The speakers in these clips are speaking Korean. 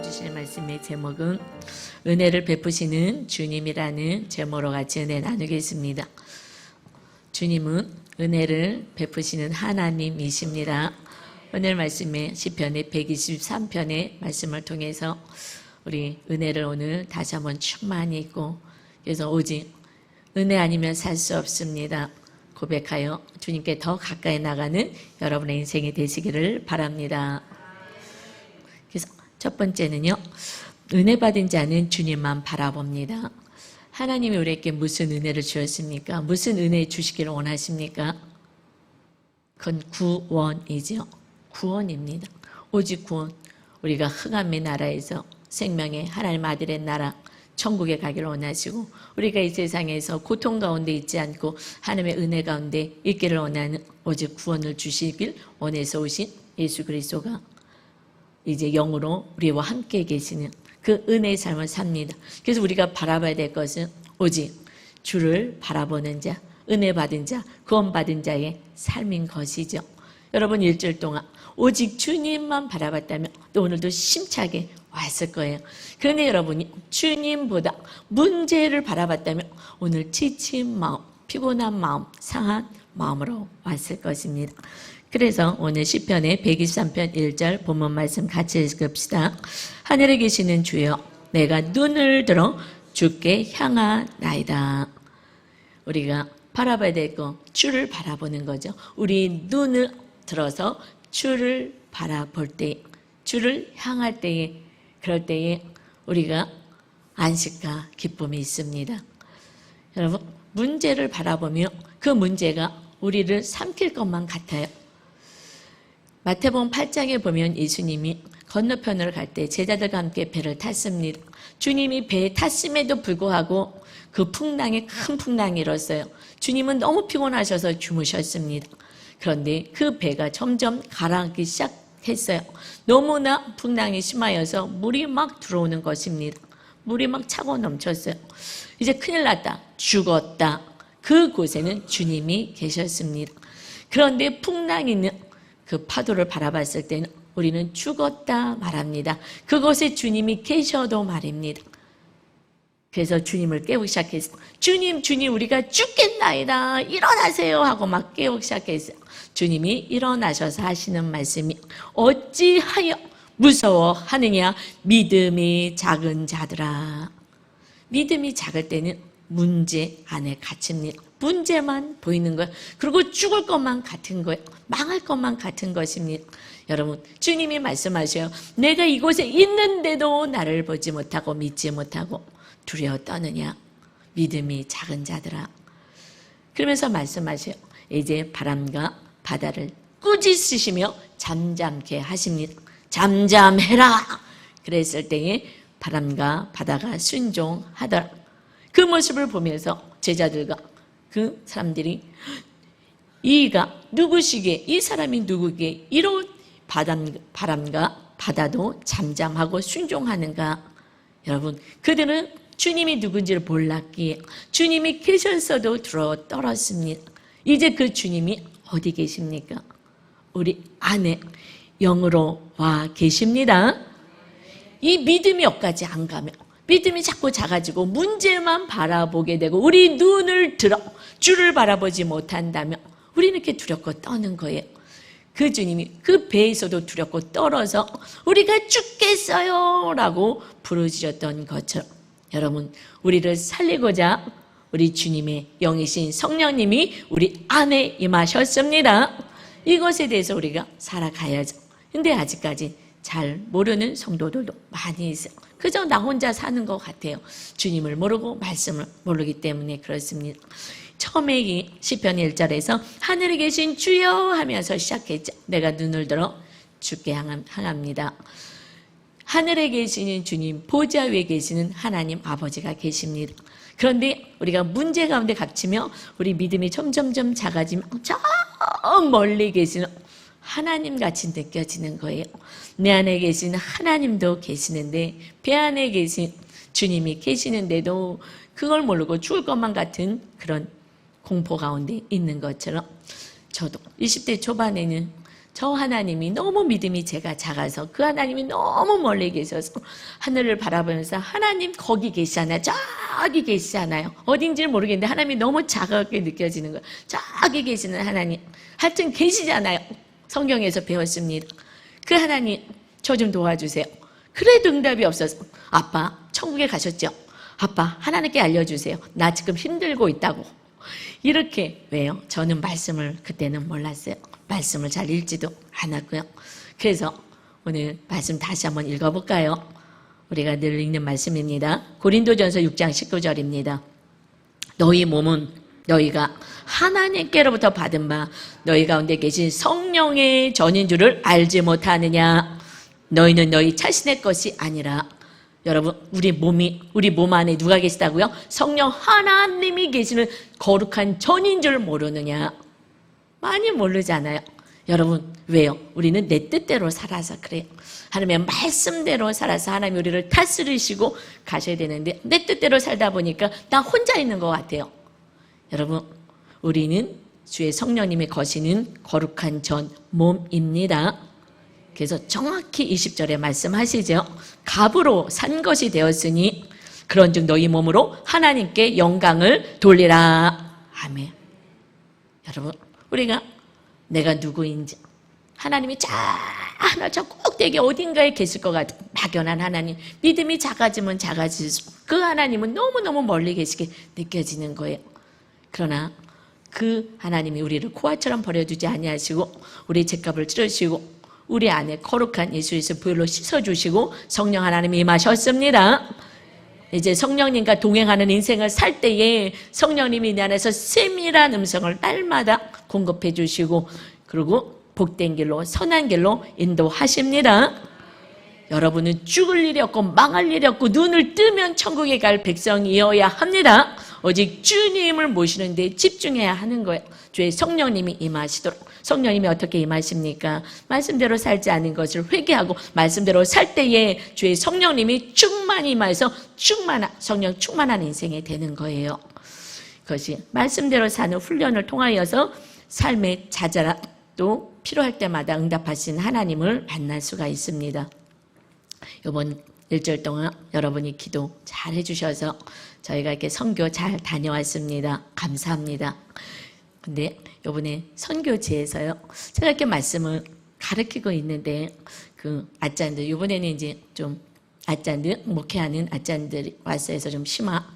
주실 말씀의 제목은 은혜를 베푸시는 주님이라는 제목으로 같이 은혜 나누겠습니다. 주님은 은혜를 베푸시는 하나님이십니다. 오늘 말씀에 시편의 123편의 말씀을 통해서 우리 은혜를 오늘 다시 한번 충만히 있고, 그래서 오직 은혜 아니면 살 수 없습니다 고백하여 주님께 더 가까이 나가는 여러분의 인생이 되시기를 바랍니다. 그래서 첫 번째는요, 은혜 받은 자는 주님만 바라봅니다. 하나님이 우리에게 무슨 은혜를 주었습니까? 무슨 은혜 주시기를 원하십니까? 그건 구원이죠. 구원입니다. 오직 구원. 우리가 흑암의 나라에서 생명의 하나님 아들의 나라 천국에 가기를 원하시고, 우리가 이 세상에서 고통 가운데 있지 않고 하나님의 은혜 가운데 있기를 원하는, 오직 구원을 주시길 원해서 오신 예수 그리스도가 이제 영으로 우리와 함께 계시는 그 은혜의 삶을 삽니다. 그래서 우리가 바라봐야 될 것은 오직 주를 바라보는 자, 은혜 받은 자, 구원 받은 자의 삶인 것이죠. 여러분 일주일 동안 오직 주님만 바라봤다면 또 오늘도 심차게 왔을 거예요. 그런데 여러분이 주님보다 문제를 바라봤다면 오늘 지친 마음, 피곤한 마음, 상한 마음으로 왔을 것입니다. 그래서 오늘 시편의 123편 1절 본문 말씀 같이 읽읍시다. 하늘에 계시는 주여, 내가 눈을 들어 주께 향하나이다. 우리가 바라봐야 될 거, 주를 바라보는 거죠. 우리 눈을 들어서 주를 바라볼 때, 주를 향할 때에, 그럴 때에 우리가 안식과 기쁨이 있습니다. 여러분, 문제를 바라보며 그 문제가 우리를 삼킬 것만 같아요. 마태복음 8장에 보면 예수님이 건너편으로 갈 때 제자들과 함께 배를 탔습니다. 주님이 배에 탔음에도 불구하고 그 풍랑에 큰 풍랑이 일었어요. 주님은 너무 피곤하셔서 주무셨습니다. 그런데 그 배가 점점 가라앉기 시작했어요. 너무나 풍랑이 심하여서 물이 막 들어오는 것입니다. 물이 막 차고 넘쳤어요. 이제 큰일 났다, 죽었다. 그곳에는 주님이 계셨습니다. 그런데 풍랑이 있는 그 파도를 바라봤을 때는 우리는 죽었다 말합니다. 그곳에 주님이 계셔도 말입니다. 그래서 주님을 깨우기 시작했어요. 주님, 주님, 우리가 죽겠나이다, 일어나세요 하고 막 깨우기 시작했어요. 주님이 일어나셔서 하시는 말씀이, 어찌하여 무서워하느냐, 믿음이 작은 자들아. 믿음이 작을 때는 문제 안에 갇힙니다. 문제만 보이는 거예요. 그리고 죽을 것만 같은 거예요. 망할 것만 같은 것입니다. 여러분, 주님이 말씀하셔요. 내가 이곳에 있는데도 나를 보지 못하고 믿지 못하고 두려워 떠느냐, 믿음이 작은 자들아. 그러면서 말씀하셔요. 이제 바람과 바다를 꾸짖으시며 잠잠케 하십니다. 잠잠해라. 그랬을 때에 바람과 바다가 순종하더라. 그 모습을 보면서 제자들과 그 사람들이, 이가 누구시기에, 이 사람이 누구기에 이런 바람과 바다도 잠잠하고 순종하는가. 여러분, 그들은 주님이 누군지를 몰랐기에 주님이 계셨어도 들어 떨었습니다. 이제 그 주님이 어디 계십니까? 우리 안에 영으로 와 계십니다. 이 믿음이 여기까지 안 가면, 믿음이 자꾸 작아지고 문제만 바라보게 되고 우리 눈을 들어 주를 바라보지 못한다면 우리는 이렇게 두렵고 떠는 거예요. 그 주님이 그 배에서도 두렵고 떨어서 우리가 죽겠어요 라고 부르짖었던 것처럼, 여러분, 우리를 살리고자 우리 주님의 영이신 성령님이 우리 안에 임하셨습니다. 이것에 대해서 우리가 살아가야죠. 근데 아직까지 잘 모르는 성도들도 많이 있어요. 그저 나 혼자 사는 것 같아요. 주님을 모르고 말씀을 모르기 때문에 그렇습니다. 처음에 이 시편 1절에서 하늘에 계신 주여 하면서 시작했죠. 내가 눈을 들어 주께 향합니다. 하늘에 계시는 주님, 보좌 위에 계시는 하나님 아버지가 계십니다. 그런데 우리가 문제 가운데 갇히며 우리 믿음이 점점점 작아지며 저 멀리 계시는 하나님 같이 느껴지는 거예요. 내 안에 계신 하나님도 계시는데 배 안에 계신 주님이 계시는데도 그걸 모르고 죽을 것만 같은 그런 공포 가운데 있는 것처럼, 저도 20대 초반에는 저 하나님이 너무 믿음이 제가 작아서 그 하나님이 너무 멀리 계셔서 하늘을 바라보면서 하나님 거기 계시잖아요. 저기 계시잖아요. 어딘지를 모르겠는데 하나님이 너무 작게 느껴지는 거예요. 저기 계시는 하나님. 하여튼 계시잖아요. 성경에서 배웠습니다. 그 하나님 저 좀 도와주세요. 그래도 응답이 없어서 아빠 천국에 가셨죠? 아빠 하나님께 알려주세요. 나 지금 힘들고 있다고. 이렇게 왜요? 저는 말씀을 그때는 몰랐어요. 말씀을 잘 읽지도 않았고요. 그래서 오늘 말씀 다시 한번 읽어볼까요? 우리가 늘 읽는 말씀입니다. 고린도전서 6장 19절입니다. 너희 몸은 너희가 하나님께로부터 받은 바 너희 가운데 계신 성령의 전인 줄을 알지 못하느냐. 너희는 너희 자신의 것이 아니라. 여러분 우리 몸 안에 누가 계시다고요? 성령 하나님이 계시는 거룩한 전인 줄 모르느냐. 많이 모르잖아요. 여러분 왜요? 우리는 내 뜻대로 살아서 그래요. 하나님의 말씀대로 살아서 하나님이 우리를 다스리시고 가셔야 되는데 내 뜻대로 살다 보니까 나 혼자 있는 것 같아요. 여러분 우리는 주의 성령님이 거시는 거룩한 전 몸입니다. 그래서 정확히 20절에 말씀하시죠. 값으로 산 것이 되었으니 그런즉 너희 몸으로 하나님께 영광을 돌리라. 아멘. 여러분 우리가 내가 누구인지 하나님이 저 꼭대기 어딘가에 계실 것 같은 막연한 하나님, 믿음이 작아지면 작아질수록 그 하나님은 너무너무 멀리 계시게 느껴지는 거예요. 그러나 그 하나님이 우리를 고아처럼 버려두지 아니하시고 우리 죄값을 치르시고 우리 안에 거룩한 예수의 보혈로 씻어주시고 성령 하나님이 임하셨습니다. 이제 성령님과 동행하는 인생을 살 때에 성령님이 내 안에서 세밀한 음성을 날마다 공급해 주시고 그리고 복된 길로 선한 길로 인도하십니다. 여러분은 죽을 일이 없고 망할 일이 없고 눈을 뜨면 천국에 갈 백성이어야 합니다. 오직 주님을 모시는데 집중해야 하는 거예요. 주의 성령님이 임하시도록. 성령님이 어떻게 임하십니까? 말씀대로 살지 않은 것을 회개하고 말씀대로 살 때에 주의 성령님이 충만히 임하여서 성령 충만한 인생이 되는 거예요. 그것이 말씀대로 사는 훈련을 통하여서 삶의 자잘함도 필요할 때마다 응답하신 하나님을 만날 수가 있습니다. 이번 일주일 동안 여러분이 기도 잘 해주셔서 저희가 이렇게 선교 잘 다녀왔습니다. 감사합니다. 근데 이번에 선교지에서요, 제가 이렇게 말씀을 가르치고 있는데, 그 아짠들, 이번에는 이제 좀 아짠들, 목회하는 아짠들이 와서 해서 좀 심화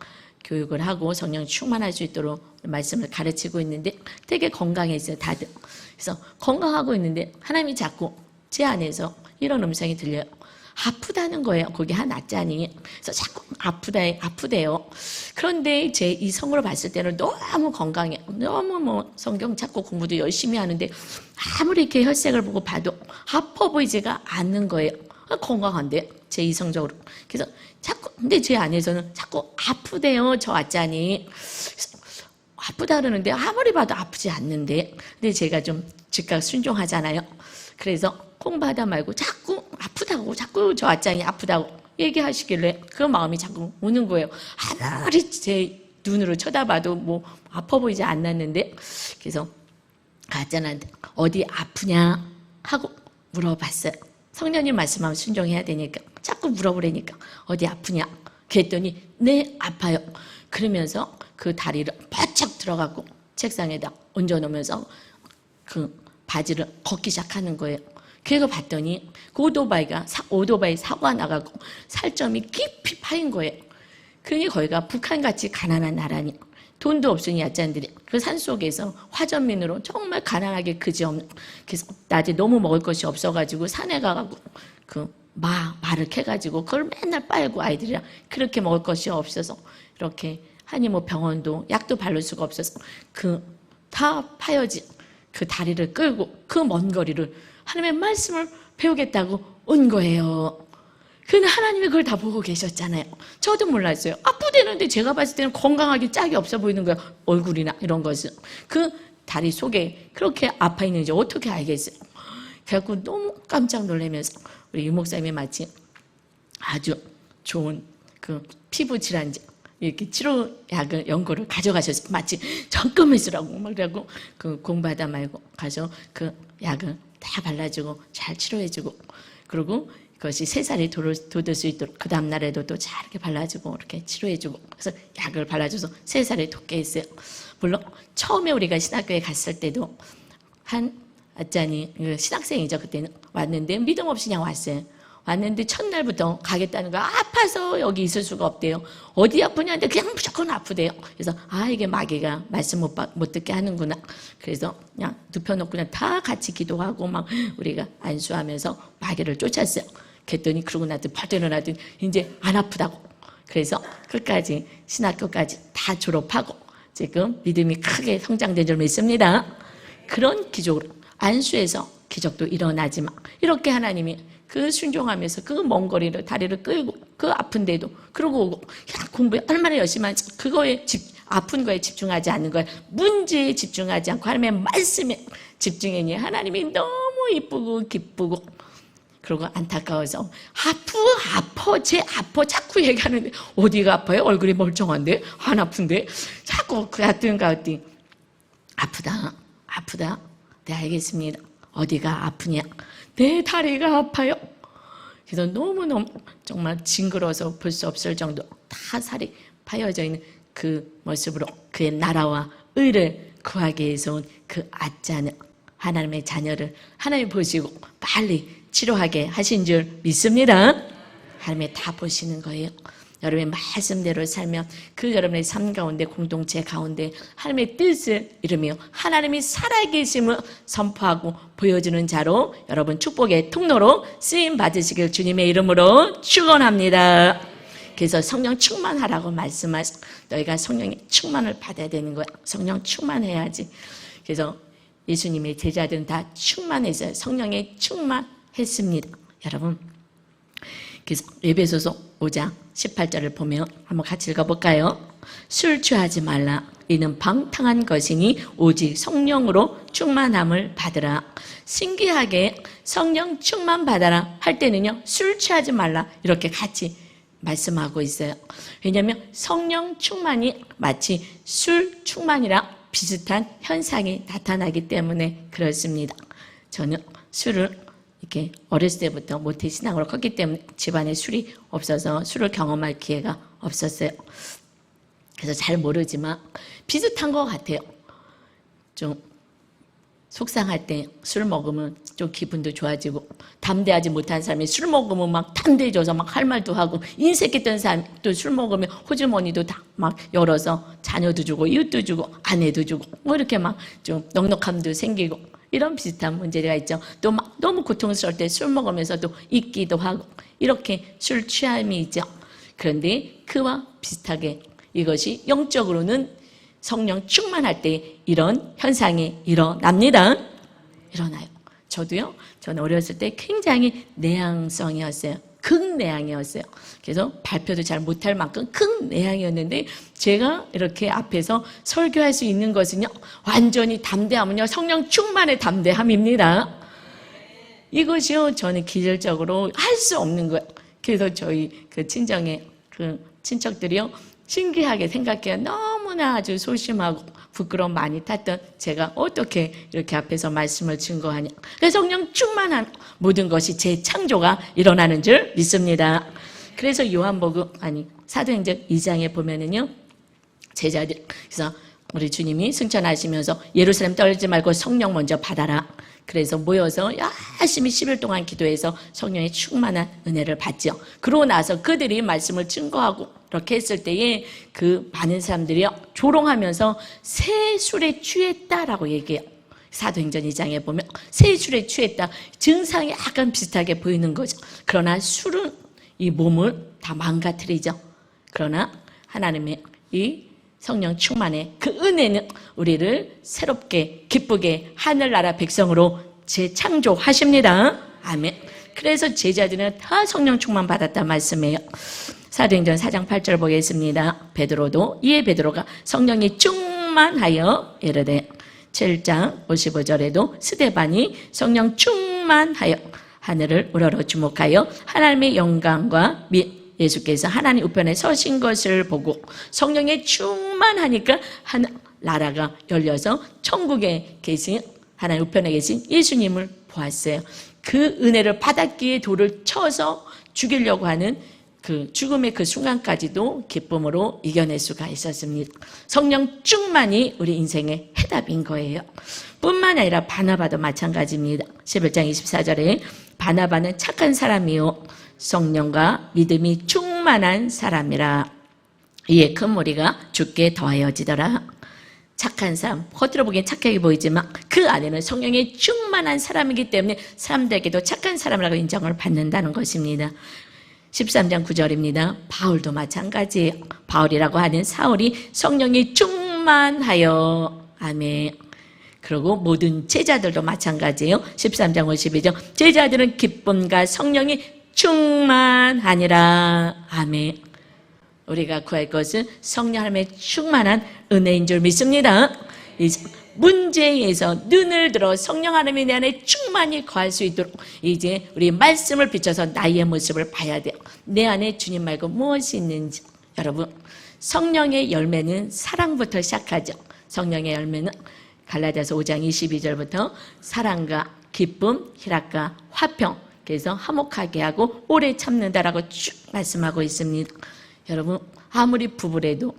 교육을 하고 성령 충만할 수 있도록 말씀을 가르치고 있는데 되게 건강했어요, 다들. 그래서 건강하고 있는데 하나님이 자꾸 제 안에서 이런 음성이 들려요. 아프다는 거예요. 거기 한 아짠이. 그래서 자꾸 아프대요. 그런데 제 이 성으로 봤을 때는 너무 건강해. 너무 뭐 성경 찾고 공부도 열심히 하는데 아무리 이렇게 혈색을 보고 봐도 아파 보이지가 않는 거예요. 건강한데 제 이성적으로. 그래서 자꾸 근데 제 안에서는 자꾸 아프대요. 저 아짠이. 아프다 그러는데 아무리 봐도 아프지 않는데. 근데 제가 좀 즉각 순종하잖아요. 그래서 공부하다 말고 자꾸 아프다고 자꾸 저 아짱이 아프다고 얘기하시길래 그 마음이 자꾸 오는 거예요. 아무리 제 눈으로 쳐다봐도 뭐 아파 보이지 않았는데 그래서 아짠한테 어디 아프냐 하고 물어봤어요. 성령님 말씀하면 순종해야 되니까 자꾸 물어보라니까 어디 아프냐 그랬더니 네 아파요. 그러면서 그 다리를 바짝 들어가고 책상에다 얹어놓으면서 그 바지를 걷기 시작하는 거예요. 그래서 봤더니 그 오토바이 사고가 나가고 살점이 깊이 파인 거예요. 그러니 거기가 북한같이 가난한 나라니 돈도 없으니 야짠들이 그 산속에서 화전민으로 정말 가난하게 그지없는 그래서 낮에 너무 먹을 것이 없어가지고 산에 가가지고 그 말을 캐가지고 그걸 맨날 빨고 아이들이랑 그렇게 먹을 것이 없어서 이렇게 하니 뭐 병원도 약도 바를 수가 없어서 그 다 파여진 그 다리를 끌고 그 먼 거리를 하나님의 말씀을 배우겠다고 온 거예요. 근데 하나님이 그걸 다 보고 계셨잖아요. 저도 몰랐어요. 아프대는데 제가 봤을 때는 건강하게 짝이 없어 보이는 거예요. 얼굴이나 이런 것은. 그 다리 속에 그렇게 아파 있는지 어떻게 알겠어요. 그래갖고 너무 깜짝 놀라면서 우리 유 목사님이 마치 아주 좋은 그 피부 질환제 이렇게 치료약을 연고를 가져가셔서 마치 적금을 쓰라고 막 그러고 그 공부하다 말고 가서 그 약을 다 발라주고 잘 치료해주고, 그리고 그것이 3살이 돋을 수 있도록 그 다음 날에도 또 잘 이렇게 발라주고 이렇게 치료해주고, 그래서 약을 발라줘서 3살이 돋게 했어요. 물론 처음에 우리가 신학교에 갔을 때도 한 아짜니 신학생이죠. 그때는 왔는데 믿음 없이 그냥 왔어요. 왔는데 첫날부터 가겠다는 거야. 아파서 여기 있을 수가 없대요. 어디 아프냐는데 그냥 무조건 아프대요. 그래서 이게 마귀가 말씀 못 듣게 하는구나. 그래서 그냥 눕혀놓고 그냥 다 같이 기도하고 막 우리가 안수하면서 마귀를 쫓았어요. 그랬더니 그러고 나더니 벌떡 일어나더니 이제 안 아프다고. 그래서 끝까지 신학교까지 다 졸업하고 지금 믿음이 크게 성장된 줄 믿습니다. 그런 기적으로 안수에서 기적도 일어나지만 이렇게 하나님이 그 순종하면서 그 먼 거리를 다리를 끌고 그 아픈데도 그러고 오고, 야 공부에 얼마나 열심히 하지, 그거에 아픈 거에 집중하지 않는 거야. 문제에 집중하지 않고 하나님의 말씀에 집중했니 하나님이 너무 이쁘고 기쁘고, 그리고 안타까워서 쟤 아파 자꾸 얘기하는데 어디가 아파요? 얼굴이 멀쩡한데 안 아픈데 자꾸 가뜩 아프다. 네 알겠습니다. 어디가 아프냐? 내 다리가 아파요. 그래서 너무너무 정말 징그러워서 볼 수 없을 정도 다 살이 파여져 있는 그 모습으로 그의 나라와 의를 구하기 위해서 온 그 아짜는 하나님의 자녀를 하나님 보시고 빨리 치료하게 하신 줄 믿습니다. 하나님이 다 보시는 거예요. 여러분의 말씀대로 살면 그 여러분의 삶 가운데 공동체 가운데 하나님의 뜻을 이루며 하나님이 살아계심을 선포하고 보여주는 자로 여러분 축복의 통로로 쓰임 받으시길 주님의 이름으로 축원합니다. 그래서 성령 충만하라고 말씀하셔. 너희가 성령의 충만을 받아야 되는 거야. 성령 충만해야지. 그래서 예수님의 제자들은 다 충만했어요. 성령에 충만했습니다. 여러분, 그래서 에베소서 5장 18절을 보면 한번 같이 읽어볼까요? 술 취하지 말라. 이는 방탕한 것이니 오직 성령으로 충만함을 받으라. 신기하게 성령 충만 받아라 할 때는요, 술 취하지 말라 이렇게 같이 말씀하고 있어요. 왜냐하면 성령 충만이 마치 술 충만이랑 비슷한 현상이 나타나기 때문에 그렇습니다. 저는 술을 이렇게 어렸을 때부터 모태신앙으로 컸기 때문에 집안에 술이 없어서 술을 경험할 기회가 없었어요. 그래서 잘 모르지만 비슷한 것 같아요. 좀 속상할 때 술 먹으면 좀 기분도 좋아지고, 담대하지 못한 사람이 술 먹으면 막 담대해져서 막 할 말도 하고, 인색했던 사람이 또 술 먹으면 호주머니도 다 막 열어서 자녀도 주고 이웃도 주고 아내도 주고 뭐 이렇게 막 좀 넉넉함도 생기고, 이런 비슷한 문제가 있죠. 또 막 너무 고통스러울 때 술 먹으면서 또 잊기도 하고, 이렇게 술 취함이 있죠. 그런데 그와 비슷하게 이것이 영적으로는 성령 충만할 때 이런 현상이 일어납니다. 일어나요. 저는 어렸을 때 굉장히 내향성이었어요. 극내향이었어요. 그래서 발표도 잘 못할 만큼 극내향이었는데, 제가 이렇게 앞에서 설교할 수 있는 것은요, 완전히 담대함은요, 성령 충만의 담대함입니다. 이것이요, 저는 기절적으로 할 수 없는 거예요. 그래서 저희 그 친정의 그 친척들이요, 신기하게 생각해요. 너무나 아주 소심하고 부끄러움 많이 탔던 제가 어떻게 이렇게 앞에서 말씀을 증거하냐. 그래서 성령 충만한 모든 것이 재창조가 일어나는 줄 믿습니다. 그래서 사도행전 2장에 보면은요, 제자들, 그래서 우리 주님이 승천하시면서 예루살렘 떨지 말고 성령 먼저 받아라. 그래서 모여서 열심히 10일 동안 기도해서 성령의 충만한 은혜를 받죠. 그러고 나서 그들이 말씀을 증거하고 이렇게 했을 때에 그 많은 사람들이 조롱하면서 새 술에 취했다라고 얘기해요. 사도행전 2장에 보면 새 술에 취했다. 증상이 약간 비슷하게 보이는 거죠. 그러나 술은 이 몸을 다 망가뜨리죠. 그러나 하나님의 이 성령 충만의 그 은혜는 우리를 새롭게 기쁘게 하늘나라 백성으로 재창조하십니다. 아멘. 그래서 제자들은 다 성령 충만 받았다 말씀이에요. 사도행전 4장 8절 보겠습니다. 이에 베드로가 성령이 충만하여 이르되, 7장 55절에도 스데반이 성령 충만하여 하늘을 우러러 주목하여 하나님의 영광과 및 예수께서 하나님 우편에 서신 것을 보고 성령에 충만하니까 나라가 열려서 천국에 계신 하나님 우편에 계신 예수님을 보았어요. 그 은혜를 받았기에 돌을 쳐서 죽이려고 하는 그 죽음의 그 순간까지도 기쁨으로 이겨낼 수가 있었습니다. 성령 충만이 우리 인생의 해답인 거예요. 뿐만 아니라 바나바도 마찬가지입니다. 11장 24절에 바나바는 착한 사람이요 성령과 믿음이 충만한 사람이라 이에 큰 무리가 주께 더하여지더라. 착한 사람, 겉으로 보기엔 착하게 보이지만 그 안에는 성령이 충만한 사람이기 때문에 사람들에게도 착한 사람이라고 인정을 받는다는 것입니다. 13장 9절입니다. 바울도 마찬가지예요. 바울이라고 하는 사울이 성령이 충만하여 아멘. 그리고 모든 제자들도 마찬가지예요. 13장 52절 제자들은 기쁨과 성령이 충만하니라 아멘. 우리가 구할 것은 성령 하나님의 충만한 은혜인 줄 믿습니다. 이제 문제에서 눈을 들어 성령 하나님의 내 안에 충만히 거할 수 있도록 이제 우리 말씀을 비춰서 나의 모습을 봐야 돼요. 내 안에 주님 말고 무엇이 있는지. 여러분, 성령의 열매는 사랑부터 시작하죠. 성령의 열매는 갈라디아서 5장 22절부터 사랑과 기쁨, 희락과 화평, 그래서 화목하게 하고 오래 참는다라고 쭉 말씀하고 있습니다. 여러분, 아무리 부부래도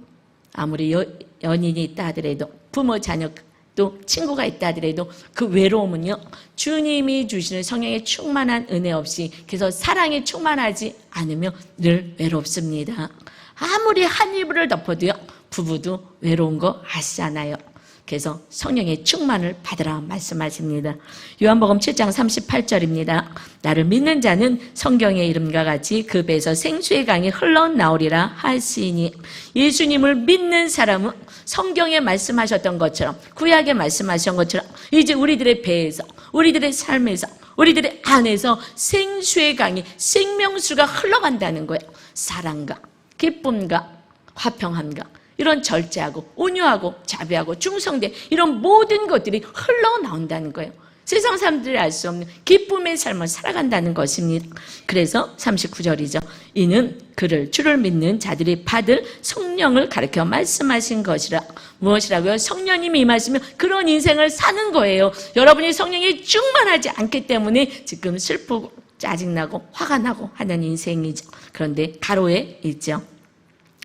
아무리 연인이 있다 하더라도 부모 자녀 또 친구가 있다 하더라도 그 외로움은요 주님이 주시는 성령의 충만한 은혜 없이 그래서 사랑이 충만하지 않으면 늘 외롭습니다. 아무리 한 이불을 덮어도요 부부도 외로운 거 아시잖아요. 그래서 성령의 충만을 받으라 말씀하십니다. 요한복음 7장 38절입니다. 나를 믿는 자는 성경의 이름과 같이 그 배에서 생수의 강이 흘러나오리라 하시니 예수님을 믿는 사람은 성경에 말씀하셨던 것처럼 구약에 말씀하신 것처럼 이제 우리들의 배에서 우리들의 삶에서 우리들의 안에서 생수의 강이 생명수가 흘러간다는 거예요. 사랑과 기쁨과 화평함과 이런 절제하고 온유하고 자비하고 충성대 이런 모든 것들이 흘러나온다는 거예요. 세상 사람들이 알 수 없는 기쁨의 삶을 살아간다는 것입니다. 그래서 39절이죠. 이는 그를 주를 믿는 자들이 받을 성령을 가르쳐 말씀하신 것이라. 무엇이라고요? 성령님이 임하시면 그런 인생을 사는 거예요. 여러분이 성령이 충만하지 않기 때문에 지금 슬프고 짜증나고 화가 나고 하는 인생이죠. 그런데 가로에 있죠.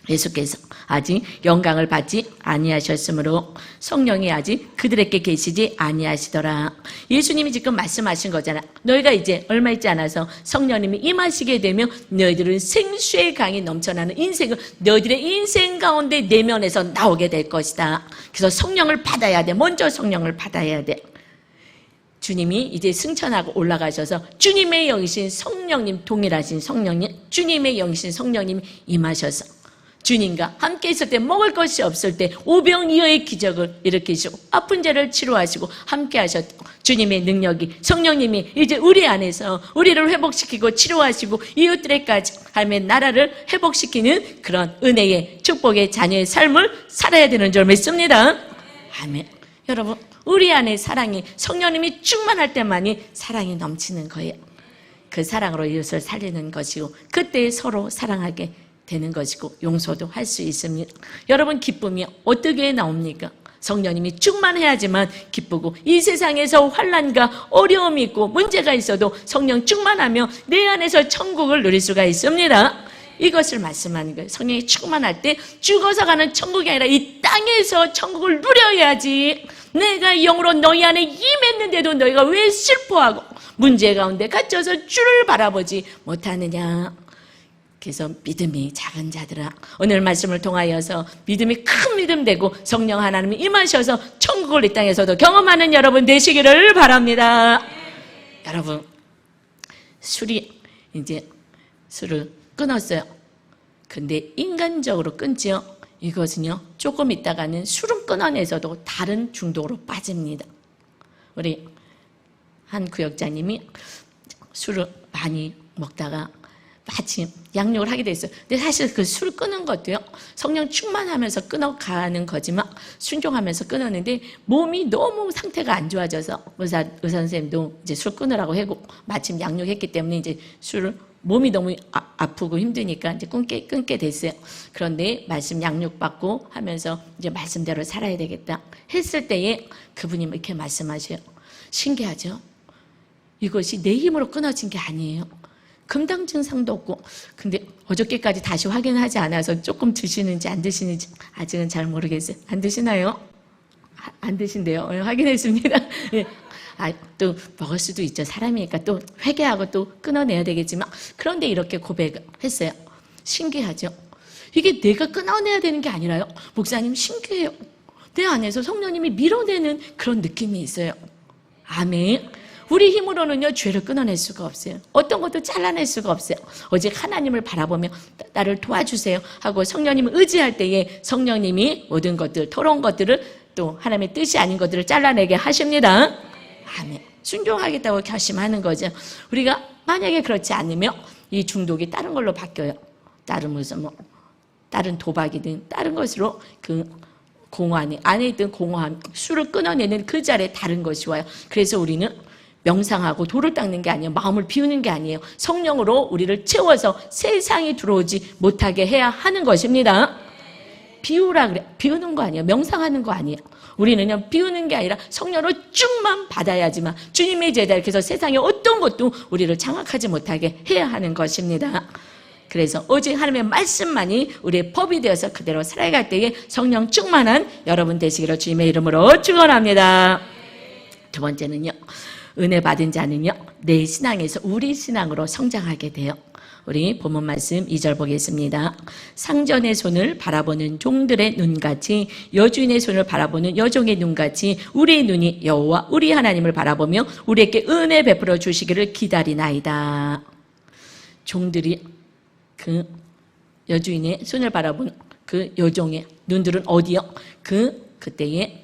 예수께서 아직 영광을 받지 아니하셨으므로 성령이 아직 그들에게 계시지 아니하시더라. 예수님이 지금 말씀하신 거잖아. 너희가 이제 얼마 있지 않아서 성령님이 임하시게 되면 너희들은 생수의 강이 넘쳐나는 인생을 너희들의 인생 가운데 내면에서 나오게 될 것이다. 그래서 성령을 받아야 돼. 먼저 성령을 받아야 돼. 주님이 이제 승천하고 올라가셔서 주님의 영이신 성령님, 동일하신 성령님, 주님의 영이신 성령님이 임하셔서 주님과 함께 있을 때 먹을 것이 없을 때 오병이어의 기적을 일으키시고 아픈 자를 치료하시고 함께 하셨고 주님의 능력이 성령님이 이제 우리 안에서 우리를 회복시키고 치료하시고 이웃들에게까지 하나님의 나라를 회복시키는 그런 은혜의 축복의 자녀의 삶을 살아야 되는 줄 믿습니다. 아멘. 여러분, 우리 안에 사랑이 성령님이 충만할 때만이 사랑이 넘치는 거예요. 그 사랑으로 이웃을 살리는 것이고 그때 서로 사랑하게 되는 것이고 용서도 할 수 있습니다. 여러분, 기쁨이 어떻게 나옵니까? 성령님이 충만해야지만 기쁘고 이 세상에서 환난과 어려움이 있고 문제가 있어도 성령 충만하며 내 안에서 천국을 누릴 수가 있습니다. 이것을 말씀하는 거예요. 성령이 충만할 때 죽어서 가는 천국이 아니라 이 땅에서 천국을 누려야지. 내가 영으로 너희 안에 임했는데도 너희가 왜 슬퍼하고 문제 가운데 갇혀서 주를 바라보지 못하느냐. 그래서 믿음이 작은 자들아, 오늘 말씀을 통하여서 믿음이 큰 믿음 되고 성령 하나님이 임하셔서 천국을 이 땅에서도 경험하는 여러분 되시기를 바랍니다. 여러분, 술을 끊었어요. 근데 인간적으로 끊지요. 이것은요, 조금 있다가는 술은 끊어내서도 다른 중독으로 빠집니다. 우리 한 구역장님이 술을 많이 먹다가 마침 양육을 하게 됐어요. 근데 사실 그 술 끊은 것도요, 성령 충만하면서 끊어가는 거지만 순종하면서 끊었는데 몸이 너무 상태가 안 좋아져서 의사 선생님도 이제 술 끊으라고 하고 마침 양육했기 때문에 이제 술을 몸이 너무 아프고 힘드니까 이제 끊게 됐어요. 그런데 말씀 양육받고 하면서 이제 말씀대로 살아야 되겠다 했을 때에 그분이 이렇게 말씀하셔요. 신기하죠? 이것이 내 힘으로 끊어진 게 아니에요. 금당 증상도 없고, 근데 어저께까지 다시 확인하지 않아서 조금 드시는지 안 드시는지 아직은 잘 모르겠어요. 안 드시나요? 안 드신대요. 확인했습니다. 예. 또 먹을 수도 있죠. 사람이니까 또 회개하고 또 끊어내야 되겠지만, 그런데 이렇게 고백했어요. 신기하죠? 이게 내가 끊어내야 되는 게 아니라요. 목사님 신기해요. 내 안에서 성령님이 밀어내는 그런 느낌이 있어요. 아멘. 우리 힘으로는요, 죄를 끊어낼 수가 없어요. 어떤 것도 잘라낼 수가 없어요. 오직 하나님을 바라보며 나를 도와주세요 하고 성령님을 의지할 때에 성령님이 모든 것들, 더러운 것들을 또 하나님의 뜻이 아닌 것들을 잘라내게 하십니다. 아멘. 순종하겠다고 결심하는 거죠. 우리가 만약에 그렇지 않으면 이 중독이 다른 걸로 바뀌어요. 다른 무슨 다른 도박이든 다른 것으로 그 공허함이 안에 있던 공허함, 술을 끊어내는 그 자리에 다른 것이 와요. 그래서 우리는 명상하고 돌을 닦는 게 아니에요. 마음을 비우는 게 아니에요. 성령으로 우리를 채워서 세상이 들어오지 못하게 해야 하는 것입니다. 비우라 그래. 비우는 거 아니에요. 명상하는 거 아니에요. 우리는요, 비우는 게 아니라 성령으로 쭉만 받아야지만 주님의 제자 이렇게 해서 세상의 어떤 것도 우리를 장악하지 못하게 해야 하는 것입니다. 그래서 오직 하나님의 말씀만이 우리의 법이 되어서 그대로 살아갈 때에 성령 충만한 여러분 되시기를 주님의 이름으로 축원합니다. 두 번째는요, 은혜 받은 자는요, 내 신앙에서 우리 신앙으로 성장하게 돼요. 우리 본문 말씀 2절 보겠습니다. 상전의 손을 바라보는 종들의 눈같이 여주인의 손을 바라보는 여종의 눈같이 우리의 눈이 여호와 우리 하나님을 바라보며 우리에게 은혜 베풀어 주시기를 기다리나이다. 종들이 그 여주인의 손을 바라본 그 여종의 눈들은 어디요? 그때에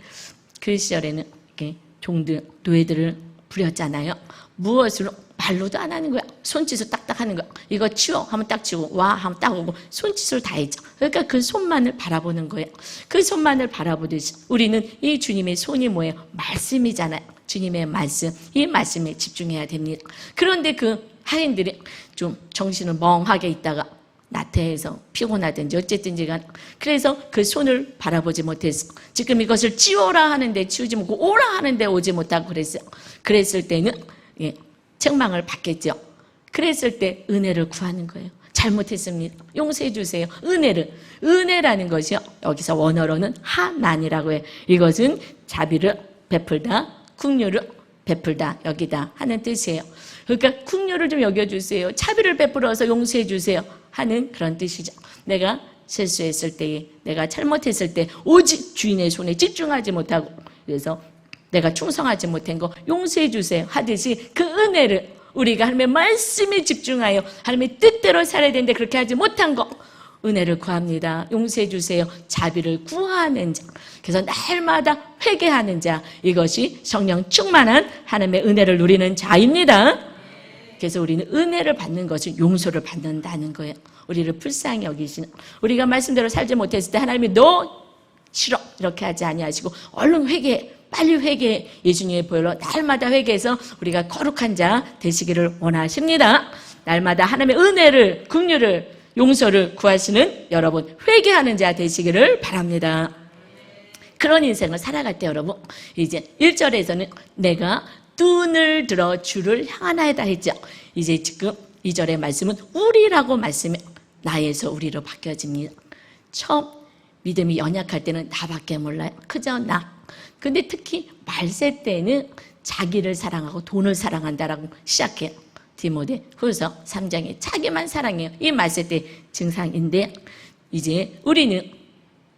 그 시절에는 이렇게 종들, 노예들을 부렸잖아요. 무엇으로? 말로도 안 하는 거야. 손짓으로 딱딱 하는 거야. 이거 치워 하면 딱 치우고, 와 하면 딱 오고, 손짓으로 다 했죠. 그러니까 그 손만을 바라보는 거예요. 그 손만을 바라보듯이 우리는 이 주님의 손이 뭐예요? 말씀이잖아요. 주님의 말씀, 이 말씀에 집중해야 됩니다. 그런데 그 하인들이 좀 정신을 멍하게 있다가 나태해서 피곤하든지 어쨌든지 간 그래서 그 손을 바라보지 못했어. 지금 이것을 치워라 하는데 치우지 못하고 오라 하는데 오지 못하고 그랬어요. 그랬을 때는 책망을 받겠죠. 그랬을 때 은혜를 구하는 거예요. 잘못했습니다. 용서해 주세요. 은혜라는 것이요, 여기서 원어로는 하난이라고 해요. 이것은 자비를 베풀다, 긍휼을 베풀다, 여기다 하는 뜻이에요. 그러니까 긍휼을 좀 여겨주세요. 자비를 베풀어서 용서해 주세요 하는 그런 뜻이죠. 내가 실수했을 때에, 내가 잘못했을 때 오직 주인의 손에 집중하지 못하고, 그래서 내가 충성하지 못한 거 용서해 주세요 하듯이 그 은혜를 우리가 하나님의 말씀에 집중하여 하나님의 뜻대로 살아야 되는데 그렇게 하지 못한 거 은혜를 구합니다. 용서해 주세요. 자비를 구하는 자. 그래서 날마다 회개하는 자. 이것이 성령 충만한 하나님의 은혜를 누리는 자입니다. 그래서 우리는 은혜를 받는 것은 용서를 받는다는 거예요. 우리를 불쌍히 여기시는, 우리가 말씀대로 살지 못했을 때 하나님이 너 싫어 이렇게 하지 아니하시고 얼른 회개해, 빨리 회개해. 예수님의 보혈로 날마다 회개해서 우리가 거룩한 자 되시기를 원하십니다. 날마다 하나님의 은혜를, 긍휼을, 용서를 구하시는 여러분, 회개하는 자 되시기를 바랍니다. 그런 인생을 살아갈 때 여러분, 이제 1절에서는 내가 눈을 들어 주를 향하나이다 했죠. 이제 지금 2절의 말씀은 우리라고 말씀해 나에서 우리로 바뀌어집니다. 처음 믿음이 연약할 때는 나밖에 몰라요. 그저 나. 근데 특히 말세 때는 자기를 사랑하고 돈을 사랑한다라고 시작해요. 디모데 후서 3장에 자기만 사랑해요. 이 말세 때 증상인데, 이제 우리는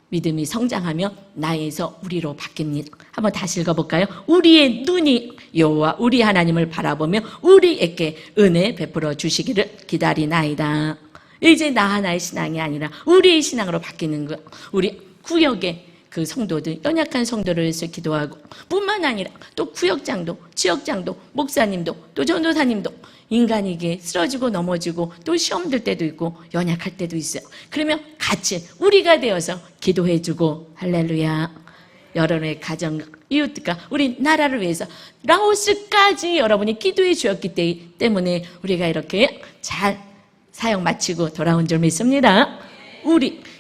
믿음이 성장하며 나에서 우리로 바뀝니다. 한번 다시 읽어볼까요? 우리의 눈이 여호와 우리 하나님을 바라보며 우리에게 은혜 베풀어 주시기를 기다리나이다. 이제 나 하나의 신앙이 아니라 우리의 신앙으로 바뀌는 거. 우리 구역에 그 성도들, 연약한 성도를 위해서 기도하고, 뿐만 아니라 또 구역장도, 지역장도, 목사님도, 또 전도사님도 인간이기에 쓰러지고 넘어지고 또 시험 들 때도 있고 연약할 때도 있어요. 그러면 같이 우리가 되어서 기도해주고, 할렐루야. 여러분의 가정, 이웃과 우리 나라를 위해서 라오스까지 여러분이 기도해 주었기 때문에 우리가 이렇게 잘 사역 마치고 돌아온 줄 믿습니다.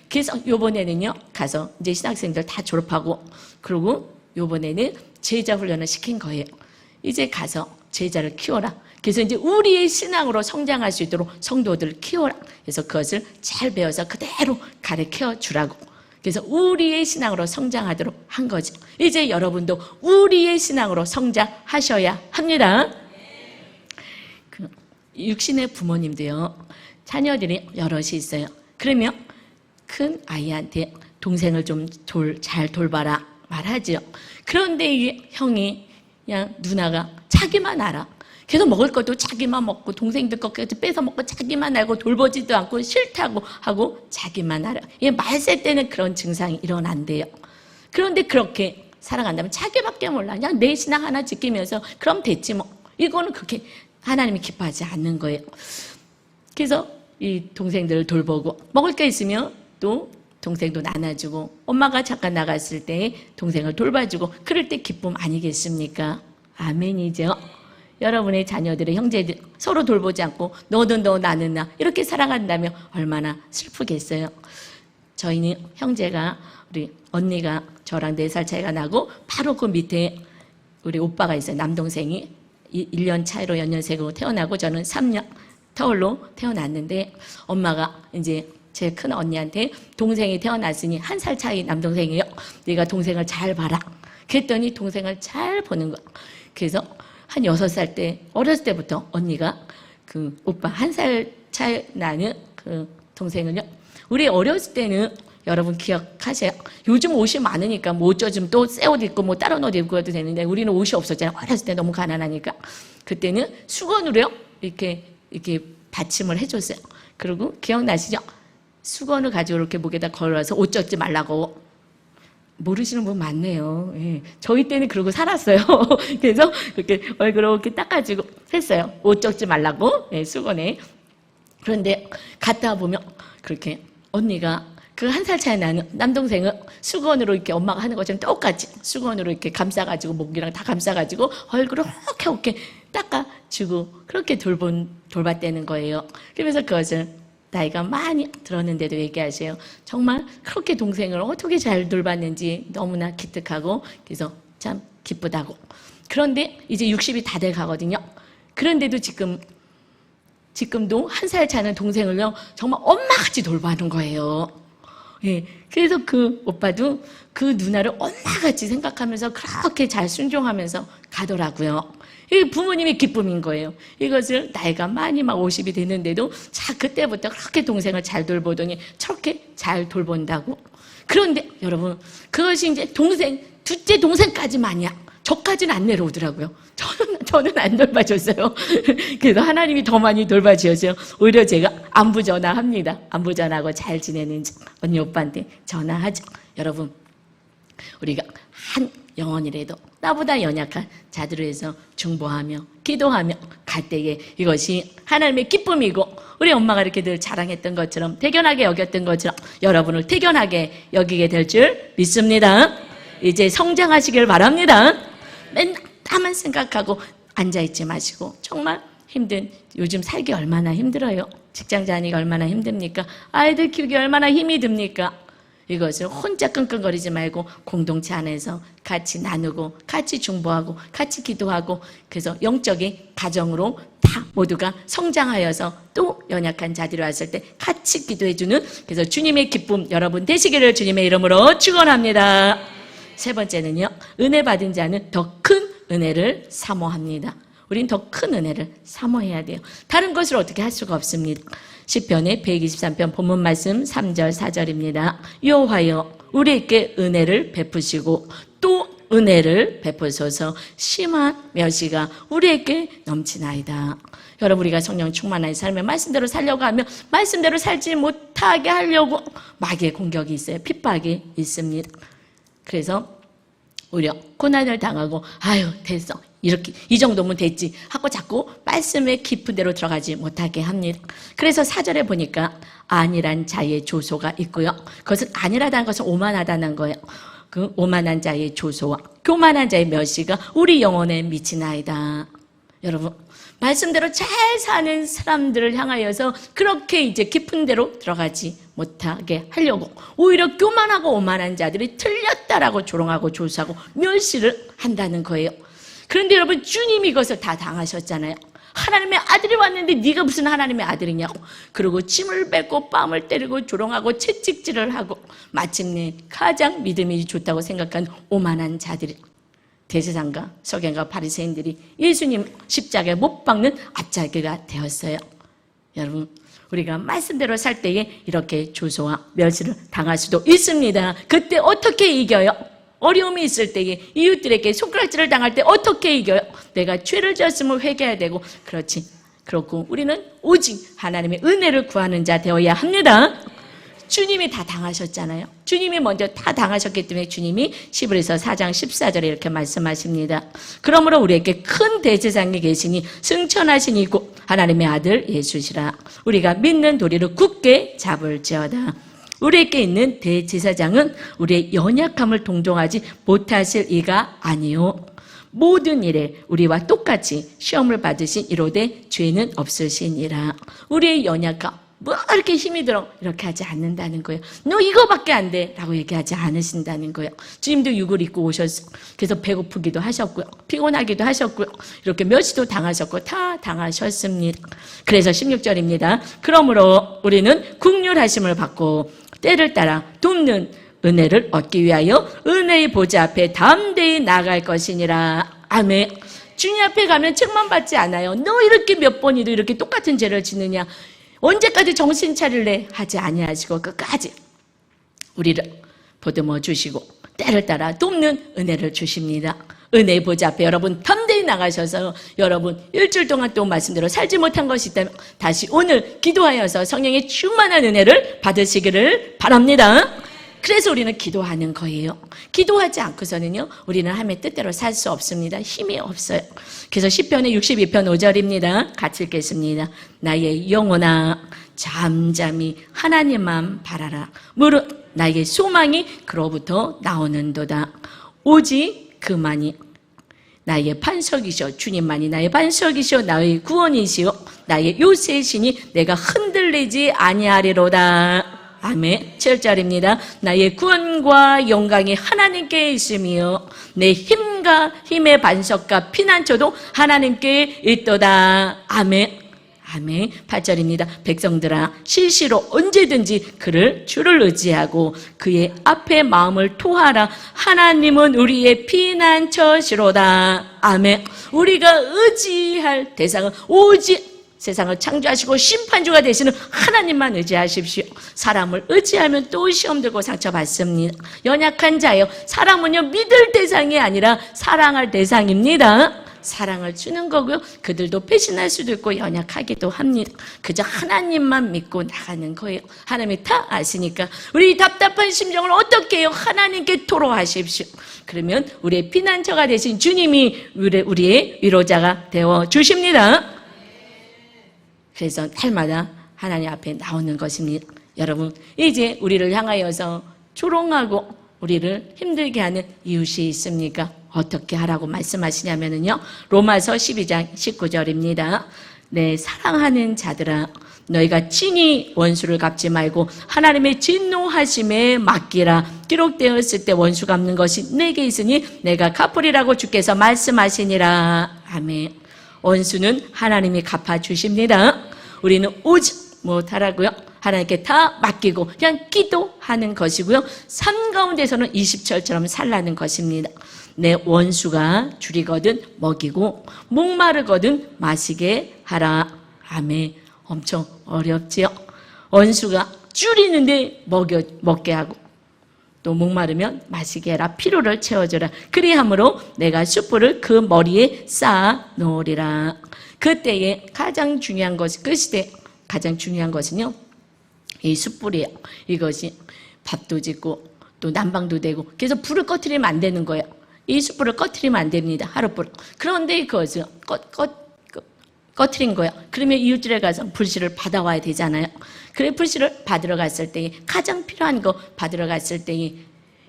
그래서 요번에는요, 가서 이제 신학생들 다 졸업하고, 그리고 요번에는 제자 훈련을 시킨 거예요. 이제 가서 제자를 키워라. 그래서 이제 우리의 신앙으로 성장할 수 있도록 성도들을 키워라. 그래서 그것을 잘 배워서 그대로 가르쳐 주라고. 그래서 우리의 신앙으로 성장하도록 한 거죠. 이제 여러분도 우리의 신앙으로 성장하셔야 합니다. 육신의 부모님도요, 자녀들이 여럿이 있어요. 그러면 큰 아이한테 동생을 좀 잘 돌봐라 말하죠. 그런데 이 형이, 그냥 누나가 자기만 알아. 계속 먹을 것도 자기만 먹고 동생들 것 뺏어 먹고 자기만 알고 돌보지도 않고 싫다고 하고 자기만 알아. 말세 때는 그런 증상이 일어난대요. 그런데 그렇게 살아간다면 자기밖에 몰라. 그냥 내 신앙 하나 지키면서 그럼 됐지 뭐. 이거는 그렇게 하나님이 기뻐하지 않는 거예요. 그래서 이 동생들을 돌보고 먹을 게 있으면 또 동생도 나눠주고 엄마가 잠깐 나갔을 때 동생을 돌봐주고 그럴 때 기쁨 아니겠습니까? 아멘이죠. 여러분의 자녀들의 형제들 서로 돌보지 않고 너는 너 나는 나 이렇게 살아간다면 얼마나 슬프겠어요. 저희는 형제가 우리 언니가 저랑 4살 차이가 나고 바로 그 밑에 우리 오빠가 있어요. 남동생이 1년 차이로 연년생으로 태어나고 저는 3년 터울로 태어났는데 엄마가 이제 제 큰 언니한테 동생이 태어났으니 1살 차이 남동생이에요. 네가 동생을 잘 봐라. 그랬더니 동생을 잘 보는 거야. 그래서 한 6살 때 어렸을 때부터 언니가 그 오빠 1살 차이 나는 그 동생을요. 우리 어렸을 때는 여러분 기억하세요? 요즘 옷이 많으니까 뭐 어쩌면 또 새 옷 입고 뭐 다른 옷 입고 해도 되는데 우리는 옷이 없었잖아요. 어렸을 때 너무 가난하니까. 그때는 수건으로요. 이렇게 받침을 해줬어요. 그리고 기억나시죠? 수건을 가지고 이렇게 목에다 걸어서 옷 젖지 말라고. 모르시는 분 많네요. 예. 저희 때는 그러고 살았어요. 그래서 이렇게 얼굴을 이렇게 닦아주고 했어요. 옷 젖지 말라고. 예, 수건에. 그런데 갔다 보면 그렇게 언니가 그 1살 차이 나는 남동생은 수건으로 이렇게 엄마가 하는 것처럼 똑같이 수건으로 이렇게 감싸가지고 목이랑 다 감싸가지고 얼굴을 이렇게 닦아주고 그렇게 돌봤다는 거예요. 그러면서 그것을 나이가 많이 들었는데도 얘기하세요. 정말 그렇게 동생을 어떻게 잘 돌봤는지 너무나 기특하고 그래서 참 기쁘다고. 그런데 이제 60이 다 돼 가거든요. 그런데도 지금도 1살 차는 동생을요 정말 엄마같이 돌봐는 거예요. 예, 그래서 그 오빠도 그 누나를 엄마같이 생각하면서 그렇게 잘 순종하면서 가더라고요. 이게 부모님의 기쁨인 거예요. 이것을 나이가 많이 막 50이 됐는데도 자 그때부터 그렇게 동생을 잘 돌보더니 저렇게 잘 돌본다고. 그런데 여러분 그것이 이제 둘째 동생까지만이야. 저까지는 안 내려오더라고요. 저는 안 돌봐줬어요. 그래서 하나님이 더 많이 돌봐주셔서 오히려 제가 안부 전화합니다. 안부 전화하고 잘 지내는지 언니 오빠한테 전화하죠. 여러분 우리가 한 영혼이라도 나보다 연약한 자들을 위해서 중보하며 기도하며 갈 때에 이것이 하나님의 기쁨이고 우리 엄마가 이렇게 늘 자랑했던 것처럼 대견하게 여겼던 것처럼 여러분을 대견하게 여기게 될 줄 믿습니다. 이제 성장하시길 바랍니다. 맨날 나만 생각하고 앉아있지 마시고 정말 요즘 살기 얼마나 힘들어요. 직장 다니기 얼마나 힘듭니까? 아이들 키우기 얼마나 힘이 듭니까? 이것을 혼자 끙끙거리지 말고 공동체 안에서 같이 나누고 같이 중보하고 같이 기도하고 그래서 영적인 가정으로 다 모두가 성장하여서 또 연약한 자들이 왔을 때 같이 기도해주는 그래서 주님의 기쁨 여러분 되시기를 주님의 이름으로 축원합니다. 세 번째는요. 은혜 받은 자는 더 큰 은혜를 사모합니다. 우린 더 큰 은혜를 사모해야 돼요. 다른 것을 어떻게 할 수가 없습니다. 시편의 123편 본문 말씀 3절 4절입니다. 여호와여 우리에게 은혜를 베푸시고 또 은혜를 베푸소서 심한 멸시가 우리에게 넘치나이다. 여러분 우리가 성령 충만한 삶에 말씀대로 살려고 하면 말씀대로 살지 못하게 하려고 마귀의 공격이 있어요. 핍박이 있습니다. 그래서 오히려 고난을 당하고 아유 됐어 이렇게 이 정도면 됐지 하고 자꾸 말씀의 깊은 데로 들어가지 못하게 합니다. 그래서 4절에 보니까 안일한 자의 조소가 있고요. 그것은 안일하다는 것은 오만하다는 거예요. 그 오만한 자의 조소와 교만한 자의 멸시가 우리 영혼에 미치나이다. 여러분 말씀대로 잘 사는 사람들을 향하여서 그렇게 이제 깊은 데로 들어가지 못하게 하려고 오히려 교만하고 오만한 자들이 틀렸다라고 조롱하고 조사하고 멸시를 한다는 거예요. 그런데 여러분, 주님이 이것을 다 당하셨잖아요. 하나님의 아들이 왔는데 네가 무슨 하나님의 아들이냐고. 그리고 침을 뱉고 뺨을 때리고 조롱하고 채찍질을 하고 마침내 가장 믿음이 좋다고 생각한 오만한 자들이, 대제사장과 서기관과 바리새인들이 예수님 십자가에 못 박는 앞잡이가 되었어요. 여러분, 우리가 말씀대로 살 때에 이렇게 조소와 멸시를 당할 수도 있습니다. 그때 어떻게 이겨요? 어려움이 있을 때에 이웃들에게 손가락질을 당할 때 어떻게 이겨요? 내가 죄를 지었으면 회개해야 되고, 그렇고 우리는 오직 하나님의 은혜를 구하는 자 되어야 합니다. 주님이 다 당하셨잖아요. 주님이 먼저 다 당하셨기 때문에 주님이 히브리서 4장 14절에 이렇게 말씀하십니다. 그러므로 우리에게 큰 대제사장이 계시니 승천하신 이고 하나님의 아들 예수시라. 우리가 믿는 도리를 굳게 잡을지어다. 우리에게 있는 대제사장은 우리의 연약함을 동정하지 못하실 이가 아니요, 모든 일에 우리와 똑같이 시험을 받으신 이로되 죄는 없으시니라. 우리의 연약함, 뭐 이렇게 힘이 들어 이렇게 하지 않는다는 거예요. 너 이거밖에 안 돼 라고 얘기하지 않으신다는 거예요. 주님도 육을 입고 오셨어요. 그래서 배고프기도 하셨고요, 피곤하기도 하셨고요, 이렇게 멸시도 당하셨고 다 당하셨습니다. 그래서 16절입니다. 그러므로 우리는 긍휼하심을 받고 때를 따라 돕는 은혜를 얻기 위하여 은혜의 보좌 앞에 담대히 나아갈 것이니라. 아멘. 주님 앞에 가면 책만 받지 않아요. 너 이렇게 몇 번이도 이렇게 똑같은 죄를 짓느냐, 언제까지 정신 차릴래 하지 아니하시고 끝까지 우리를 보듬어 주시고 때를 따라 돕는 은혜를 주십니다. 은혜의 보좌 앞에 여러분 담대히 나가셔서 여러분 일주일 동안 또 말씀대로 살지 못한 것이 있다면 다시 오늘 기도하여서 성령의 충만한 은혜를 받으시기를 바랍니다. 그래서 우리는 기도하는 거예요. 기도하지 않고서는요, 우리는 하나님의 뜻대로 살 수 없습니다. 힘이 없어요. 그래서 시편의 62편 5절입니다. 같이 읽겠습니다. 나의 영혼아 잠잠히 하나님만 바라라. 무릇 나의 소망이 그로부터 나오는도다. 오직 그만이 나의 반석이시오. 주님만이 나의 반석이시오. 나의 구원이시오. 나의 요새시니 내가 흔들리지 아니하리로다. 아멘. 7절입니다. 나의 구원과 영광이 하나님께 있으며 내 힘과 힘의 반석과 피난처도 하나님께 있도다. 아멘. 아멘. 8절입니다. 백성들아 실시로 언제든지 그를 주를 의지하고 그의 앞에 마음을 토하라. 하나님은 우리의 피난처시로다. 아멘. 우리가 의지할 대상은 오직 세상을 창조하시고 심판주가 되시는 하나님만 의지하십시오. 사람을 의지하면 또 시험 들고 상처받습니다. 연약한 자예요. 사람은요, 믿을 대상이 아니라 사랑할 대상입니다. 사랑을 주는 거고요, 그들도 배신할 수도 있고 연약하기도 합니다. 그저 하나님만 믿고 나가는 거예요. 하나님이 다 아시니까 우리 답답한 심정을 어떻게 해요? 하나님께 토로하십시오. 그러면 우리의 피난처가 되신 주님이 우리의 위로자가 되어 주십니다. 그래서 날마다 하나님 앞에 나오는 것입니다. 여러분, 이제 우리를 향하여서 조롱하고 우리를 힘들게 하는 이웃이 있습니까? 어떻게 하라고 말씀하시냐면요, 로마서 12장 19절입니다. 네, 사랑하는 자들아 너희가 친히 원수를 갚지 말고 하나님의 진노하심에 맡기라. 기록되었을 때 원수 갚는 것이 내게 있으니 내가 갚으리라고 주께서 말씀하시니라. 아멘. 원수는 하나님이 갚아주십니다. 우리는 오직 못하라고요, 하나님께 다 맡기고 그냥 기도하는 것이고요, 삶 가운데서는 20절처럼 살라는 것입니다. 내 원수가 줄이거든 먹이고 목마르거든 마시게 하라. 아멘. 엄청 어렵지요. 원수가 줄이는데 먹게 하고 또 목마르면 마시게 해라. 피로를 채워줘라. 그리함으로 내가 숯불을 그 머리에 쌓아 놓으리라. 그때에 가장 중요한 것이, 그 시대 가장 중요한 것은요, 이 숯불이에요. 이것이 밥도 짓고 또 난방도 되고, 그래서 불을 꺼트리면 안 되는 거예요. 이 숯불을 꺼트리면 안 됩니다. 하룻불. 그런데 그것을 꺼트린 거예요. 그러면 이웃집에 가서 불씨를 받아와야 되잖아요. 그래 불씨를 받으러 갔을 때 가장 필요한 거 받으러 갔을 때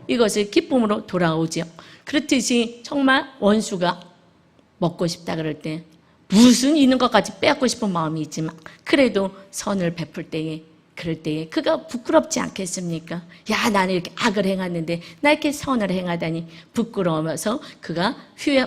이것을 기쁨으로 돌아오죠. 그렇듯이 정말 원수가 먹고 싶다 그럴 때 무슨 있는 것까지 빼앗고 싶은 마음이 있지만 그래도 선을 베풀 때에 그럴 때 그가 부끄럽지 않겠습니까? 야, 나는 이렇게 악을 행했는데 나 이렇게 선을 행하다니 부끄러워서 그가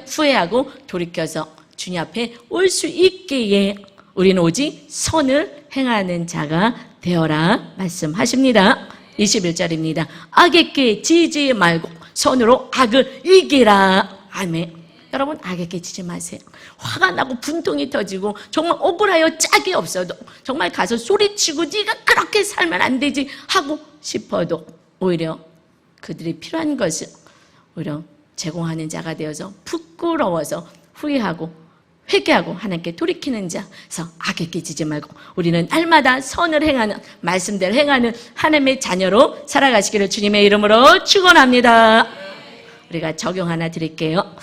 후회하고 돌이켜서 주님 앞에 올 수 있기에 우리는 오직 선을 행하는 자가 되어라 말씀하십니다. 21절입니다. 악에게 지지 말고 선으로 악을 이기라. 아멘. 여러분, 악에게 지지 마세요. 화가 나고 분통이 터지고 정말 억울하여 짝이 없어도 정말 가서 소리치고 네가 그렇게 살면 안 되지 하고 싶어도 오히려 그들이 필요한 것을 오히려 제공하는 자가 되어서 부끄러워서 후회하고 회개하고 하나님께 돌이키는 자. 그래서 악에게 지지 말고 우리는 날마다 선을 행하는, 말씀대로 행하는 하나님의 자녀로 살아가시기를 주님의 이름으로 축원합니다. 우리가 적용 하나 드릴게요.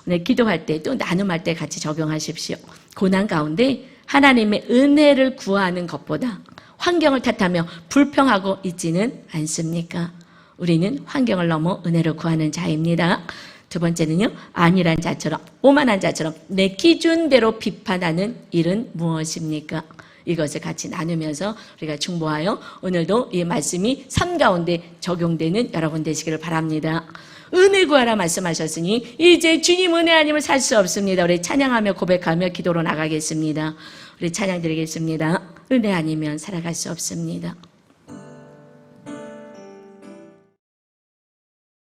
오늘 기도할 때 또 나눔할 때 같이 적용하십시오. 고난 가운데 하나님의 은혜를 구하는 것보다 환경을 탓하며 불평하고 있지는 않습니까? 우리는 환경을 넘어 은혜를 구하는 자입니다. 두 번째는요, 안일한 자처럼, 오만한 자처럼 내 기준대로 비판하는 일은 무엇입니까? 이것을 같이 나누면서 우리가 중보하여 오늘도 이 말씀이 삶 가운데 적용되는 여러분 되시기를 바랍니다. 은혜 구하라 말씀하셨으니 이제 주님 은혜 아니면 살 수 없습니다. 우리 찬양하며 고백하며 기도로 나가겠습니다. 우리 찬양 드리겠습니다. 은혜 아니면 살아갈 수 없습니다.